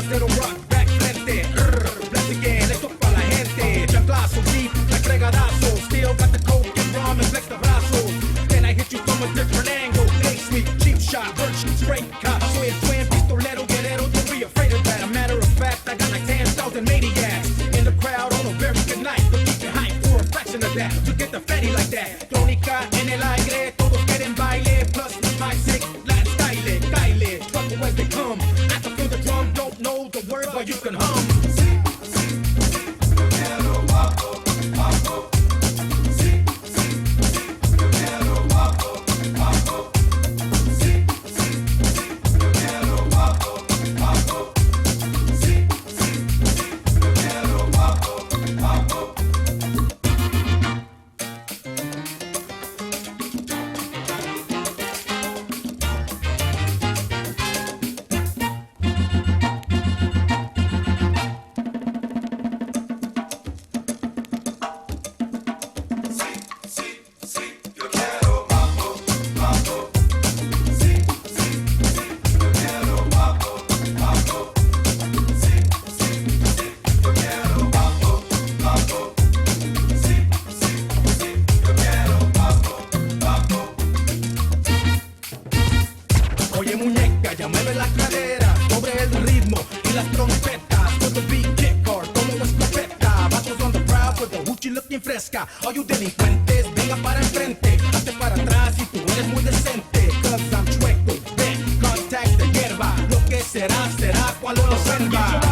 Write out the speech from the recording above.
cero rock, back frente. Bless again, esto pa' la gente. Chanclazo, deep, like regadazo. Still got the coke and rum and flex the brazos. Then I hit you from a different angle. Hey, sweet, cheap shot, virtue, straight cop. Soy el twin, pistolero, guerrero, don't be afraid of that. A matter of fact, I got like 10,000 maniacs in the crowd on a very good night. But keep it hype for a fraction of that. To get the fatty like that. Tónica en el aire, todos quieren baile. Plus, 5, 6, Latin style, Kyle, trouble as they come. I can feel the drum, don't know the word, but you can hum. Oye muñeca, ya mueve la cadera sobre el ritmo y las trompetas. With the beat kick hard, como escopeta. Vatos on the crowd with the hoochie looking fresca. All you delincuentes, venga para enfrente. Hazte para atrás si tú eres muy decente. Cause I'm chueco, ven, contact the hierba. Lo que será, será cuando lo selva.